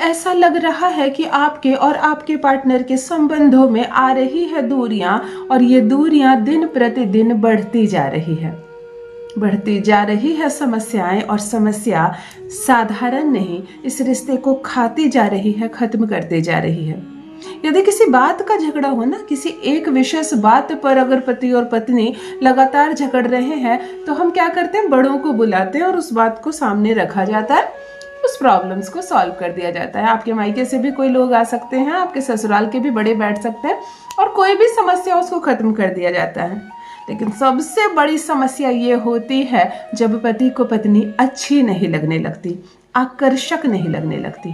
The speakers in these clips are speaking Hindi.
ऐसा लग रहा है कि आपके और आपके पार्टनर के संबंधों में आ रही है दूरियां, और ये दूरियां दिन प्रतिदिन बढ़ती जा रही है, बढ़ती जा रही है समस्याएं, और समस्या साधारण नहीं, इस रिश्ते को खाती जा रही है, खत्म करते जा रही है। यदि किसी बात का झगड़ा हो ना, किसी एक विशेष बात पर अगर पति और पत्नी लगातार झगड़ रहे हैं, तो हम क्या करते हैं, बड़ों को बुलाते हैं और उस बात को सामने रखा जाता है, उस प्रॉब्लम्स को सॉल्व कर दिया जाता है। आपके मायके से भी कोई लोग आ सकते हैं, आपके ससुराल के भी बड़े बैठ सकते हैं, और कोई भी समस्या उसको खत्म कर दिया जाता है। लेकिन सबसे बड़ी समस्या ये होती है जब पति को पत्नी अच्छी नहीं लगने लगती, आकर्षक नहीं लगने लगती।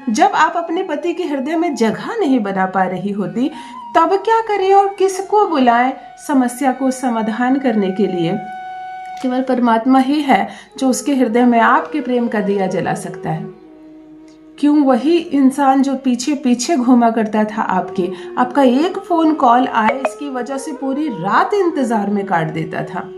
जब आप अपने पति के हृदय में जगह नहीं बना पा रही होती, तब क्या करें और किसको बुलाएं समस्या को समाधान करने के लिए? केवल परमात्मा ही है जो उसके हृदय में आपके प्रेम का दिया जला सकता है। क्यों वही इंसान जो पीछे पीछे घूमा करता था आपका एक फोन कॉल आए इसकी वजह से पूरी रात इंतजार में काट देता था।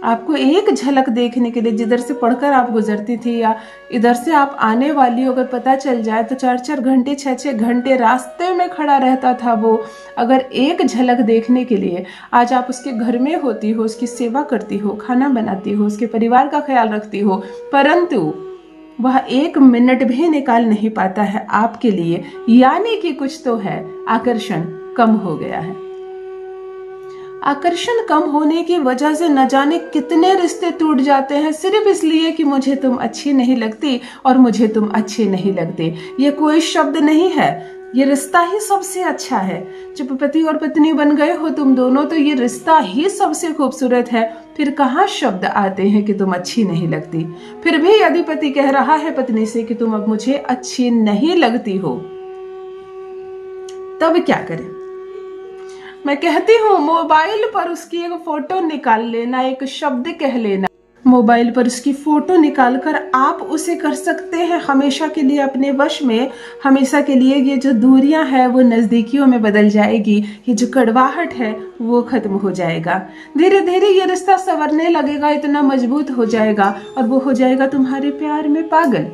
आपको एक झलक देखने के लिए, जिधर से पढ़कर आप गुजरती थी या इधर से आप आने वाली अगर पता चल जाए तो 4-4 घंटे 6-6 घंटे रास्ते में खड़ा रहता था वो, अगर एक झलक देखने के लिए। आज आप उसके घर में होती हो, उसकी सेवा करती हो, खाना बनाती हो, उसके परिवार का ख्याल रखती हो, परंतु वह 1 मिनट भी निकाल नहीं पाता है आपके लिए, यानी कि कुछ तो है, आकर्षण कम हो गया है। आकर्षण कम होने की वजह से न जाने कितने रिश्ते टूट जाते हैं, सिर्फ इसलिए कि मुझे तुम अच्छी नहीं लगती और मुझे तुम अच्छे नहीं लगते। ये कोई शब्द नहीं है, ये रिश्ता ही सबसे अच्छा है। जब पति और पत्नी बन गए हो तुम दोनों, तो ये रिश्ता ही सबसे खूबसूरत है। फिर कहाँ शब्द आते हैं कि तुम अच्छी नहीं लगती? फिर भी यदि पति कह रहा है पत्नी से कि तुम अब मुझे अच्छी नहीं लगती हो, तब क्या करें? मैं कहती हूँ मोबाइल पर उसकी एक फोटो निकाल लेना, एक शब्द कह लेना, मोबाइल पर उसकी फोटो निकालकर आप उसे कर सकते हैं हमेशा के लिए अपने वश में। हमेशा के लिए ये जो दूरियां हैं वो नजदीकियों में बदल जाएगी, ये जो कड़वाहट है वो खत्म हो जाएगा। धीरे धीरे ये रिश्ता संवरने लगेगा, इतना मजबूत हो जाएगा और वो हो जाएगा तुम्हारे प्यार में पागल।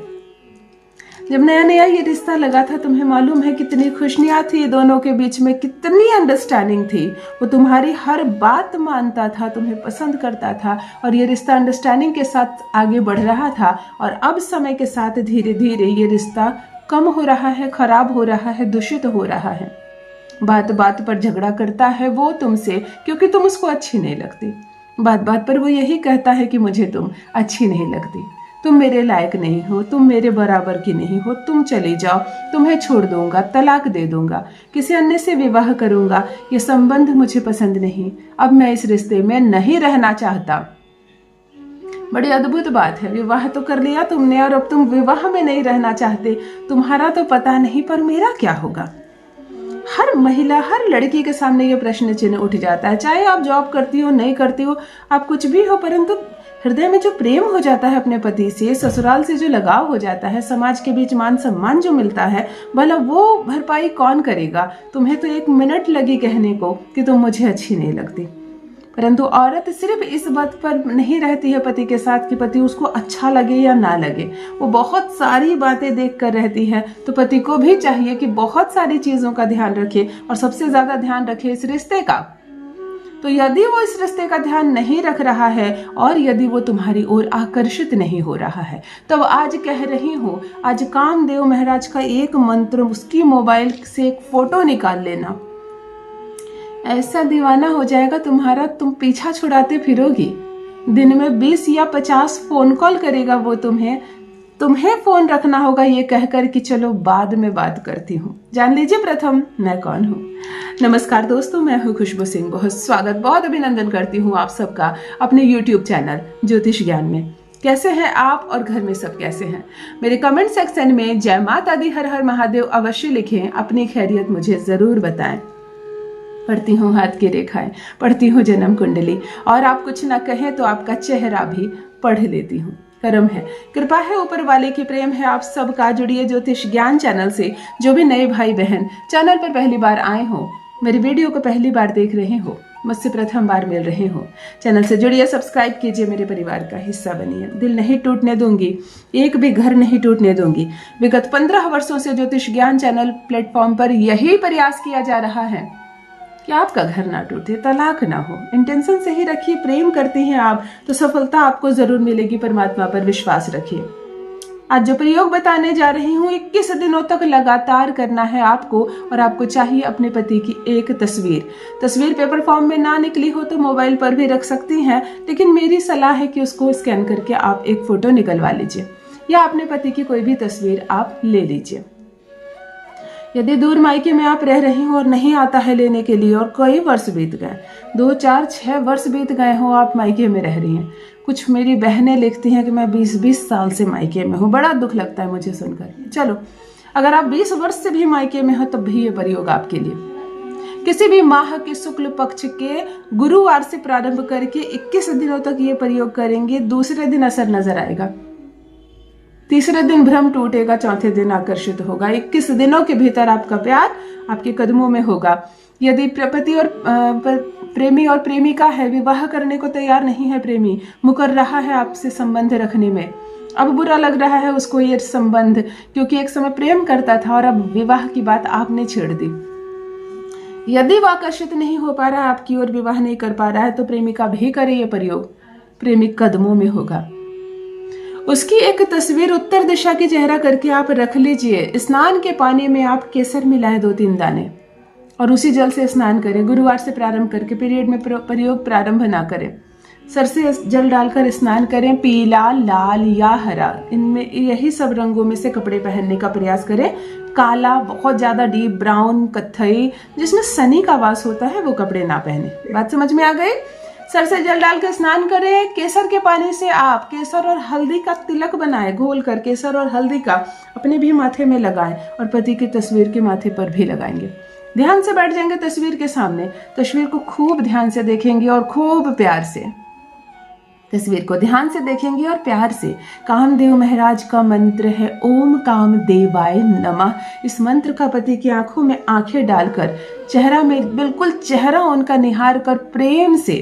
जब नया नया ये रिश्ता लगा था, तुम्हें मालूम है कितनी खुशियां थी दोनों के बीच में, कितनी अंडरस्टैंडिंग थी। वो तुम्हारी हर बात मानता था, तुम्हें पसंद करता था, और ये रिश्ता अंडरस्टैंडिंग के साथ आगे बढ़ रहा था। और अब समय के साथ धीरे धीरे ये रिश्ता कम हो रहा है, खराब हो रहा है, दूषित हो रहा है। बात बात पर झगड़ा करता है वो तुमसे, क्योंकि तुम उसको अच्छी नहीं लगती। बात बात पर वो यही कहता है कि मुझे तुम अच्छी नहीं लगती, तुम मेरे लायक नहीं हो, तुम मेरे बराबर की नहीं हो, तुम चले जाओ, तुम्हें छोड़ दूंगा, तलाक दे दूंगा, किसी अन्य से विवाह करूंगा, ये संबंध मुझे पसंद नहीं, अब मैं इस रिश्ते में नहीं रहना चाहता। बड़ी अद्भुत बात है, विवाह तो कर लिया तुमने और अब तुम विवाह में नहीं रहना चाहते। तुम्हारा तो पता नहीं, पर मेरा क्या होगा? हर महिला, हर लड़की के सामने ये प्रश्न चिन्ह उठ जाता है। चाहे आप जॉब करती हो, नहीं करती हो, आप कुछ भी हो, परंतु हृदय में जो प्रेम हो जाता है अपने पति से, ससुराल से जो लगाव हो जाता है, समाज के बीच मान सम्मान जो मिलता है, भला वो भरपाई कौन करेगा? तुम्हें तो 1 मिनट लगी कहने को कि तुम मुझे अच्छी नहीं लगती, परंतु औरत सिर्फ इस बात पर नहीं रहती है पति के साथ कि पति उसको अच्छा लगे या ना लगे। वो बहुत सारी बातें देख कर रहती है। तो पति को भी चाहिए कि बहुत सारी चीजों का ध्यान रखे, और सबसे ज्यादा ध्यान रखे इस रिश्ते का। तो यदि वो इस रिश्ते का ध्यान नहीं रख रहा है और यदि वो तुम्हारी ओर आकर्षित नहीं हो रहा है, तब आज कह रही हूँ, आज कामदेव महाराज का एक मंत्र, उसकी मोबाइल से एक फोटो निकाल लेना, ऐसा दीवाना हो जाएगा तुम्हारा, तुम पीछा छुड़ाते फिरोगी। दिन में 20 या 50 फोन कॉल करेगा वो तुम्हें फोन रखना होगा ये कहकर कि चलो बाद में बात करती हूँ। जान लीजिए प्रथम मैं कौन हूँ। नमस्कार दोस्तों, मैं हूँ खुशबू सिंह। बहुत स्वागत, बहुत अभिनंदन करती हूँ आप सबका अपने YouTube चैनल ज्योतिष ज्ञान में। कैसे हैं आप और घर में सब कैसे हैं? मेरे कमेंट सेक्शन में जय माता दी, हर हर महादेव अवश्य लिखें, अपनी खैरियत मुझे जरूर बताएं। पढ़ती हूँ हाथ की रेखाएं, पढ़ती हूँ जन्म कुंडली, और आप कुछ ना कहें तो आपका चेहरा भी पढ़ लेती हूँ। करम है, कृपा है ऊपर वाले की, प्रेम है आप सबका। जुड़िए ज्योतिष ज्ञान चैनल से। जो भी नए भाई बहन चैनल पर पहली बार आए हो, मेरी वीडियो को पहली बार देख रहे हो, मुझसे प्रथम बार मिल रहे हो, चैनल से जुड़िए, सब्सक्राइब कीजिए, मेरे परिवार का हिस्सा बनिए। दिल नहीं टूटने दूंगी, एक भी घर नहीं टूटने दूंगी। विगत 15 वर्षों से ज्योतिष ज्ञान चैनल प्लेटफॉर्म पर यही प्रयास किया जा रहा है कि आपका घर ना टूटे, तलाक ना हो। इंटेंशन सही रखिए, प्रेम करती हैं आप तो सफलता आपको जरूर मिलेगी। परमात्मा पर विश्वास रखिए। आज जो प्रयोग बताने जा रही हूँ 21 दिनों तक लगातार करना है आपको, और आपको चाहिए अपने पति की एक तस्वीर पेपर फॉर्म में ना निकली हो तो मोबाइल पर भी रख सकती हैं, लेकिन मेरी सलाह है कि उसको स्कैन करके आप एक फोटो निकलवा लीजिए, या अपने पति की कोई भी तस्वीर आप ले लीजिए। यदि दूर मायके में आप रह रही हो और नहीं आता है लेने के लिए, और कई वर्ष बीत गए, 2, 4, 6 वर्ष बीत गए हो, आप मायके में रह रही हैं। कुछ मेरी बहनें लिखती हैं कि मैं 20-20 साल से मायके में हूँ। बड़ा दुख लगता है मुझे सुनकर। चलो, अगर आप 20 वर्ष से भी मायके में हो तब भी ये प्रयोग आपके लिए। किसी भी माह के शुक्ल पक्ष के गुरुवार से प्रारंभ करके 21 दिनों तक ये प्रयोग करेंगे। दूसरे दिन असर नजर आएगा, तीसरे दिन भ्रम टूटेगा, चौथे दिन आकर्षित होगा। 21 दिनों के भीतर आपका प्यार आपके कदमों में होगा। यदि पति और प्रेमी और प्रेमिका है, विवाह करने को तैयार नहीं है, प्रेमी मुकर रहा है आपसे संबंध रखने में, अब बुरा लग रहा है उसको ये संबंध, क्योंकि एक समय प्रेम करता था और अब विवाह की बात आपने छेड़ दी। यदि वह आकर्षित नहीं हो पा रहा है आपकी ओर, विवाह नहीं कर पा रहा है, तो प्रेमिका भी करे ये प्रयोग, प्रेमिक कदमों में होगा। उसकी एक तस्वीर उत्तर दिशा की चेहरा करके आप रख लीजिए। स्नान के पानी में आप केसर मिलाएं 2-3 दाने, और उसी जल से स्नान करें। गुरुवार से प्रारंभ करके पीरियड में प्रयोग प्रारंभ ना करें। सर से जल डालकर स्नान करें। पीला, लाल या हरा, इनमें यही सब रंगों में से कपड़े पहनने का प्रयास करें। काला, बहुत ज्यादा डीप ब्राउन, कत्थई, जिसमें शनि का वास होता है, वो कपड़े ना पहने। बात समझ में आ गई? सर से जल डालकर स्नान करें। केसर के पानी से आप केसर और हल्दी का तिलक बनाएं, घोल कर केसर और हल्दी का अपने भी माथे में लगाएं, और पति की तस्वीर के माथे पर भी लगाएंगे। ध्यान से बैठ जाएंगे तस्वीर के सामने, तस्वीर को खूब ध्यान से देखेंगे और खूब प्यार से, तस्वीर को ध्यान से देखेंगे और प्यार से। कामदेव महाराज का मंत्र है ओम कामदेवाय नमः। इस मंत्र का पति की आंखों में आंखें डालकर, चेहरा में बिल्कुल चेहरा उनका निहार कर प्रेम से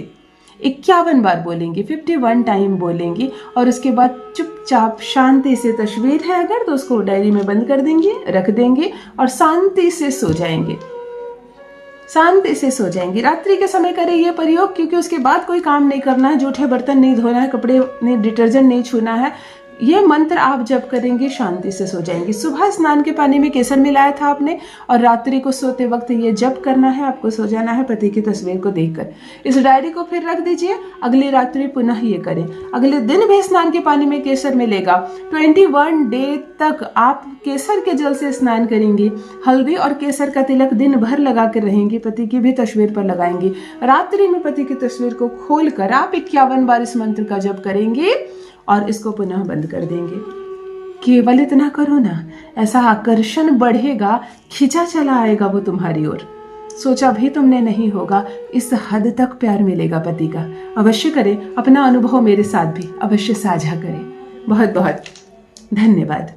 51 बार बोलेंगे, 51 टाइम बोलेंगी, और उसके बाद चुपचाप शांति से, तस्वीर है अगर तो उसको डायरी में बंद कर देंगे, रख देंगे और शांति से सो जाएंगे। शांति से सो जाएंगी। रात्रि के समय करें ये प्रयोग, क्योंकि उसके बाद कोई काम नहीं करना है, जूठे बर्तन नहीं धोना है, कपड़े नहीं, डिटर्जेंट नहीं छूना है। ये मंत्र आप जब करेंगे शांति से सो जाएंगे। सुबह स्नान के पानी में केसर मिलाया था आपने, और रात्रि को सोते वक्त ये जप करना है, आपको सो जाना है पति की तस्वीर को देखकर। इस डायरी को फिर रख दीजिए, अगली रात्रि पुनः ये करें। अगले दिन भी स्नान के पानी में केसर मिलेगा। 21 डे तक आप केसर के जल से स्नान करेंगे। हल्दी और केसर का तिलक दिन भर लगा कर रहेंगे, पति की भी तस्वीर पर लगाएंगे। रात्रि में पति की तस्वीर को खोल कर आप 51 बार इस मंत्र का जप करेंगे और इसको पुनः बंद कर देंगे। केवल इतना करो ना, ऐसा आकर्षण बढ़ेगा, खिंचा चला आएगा वो तुम्हारी ओर, सोचा भी तुमने नहीं होगा। इस हद तक प्यार मिलेगा पति का। अवश्य करें, अपना अनुभव मेरे साथ भी अवश्य साझा करें। बहुत बहुत धन्यवाद।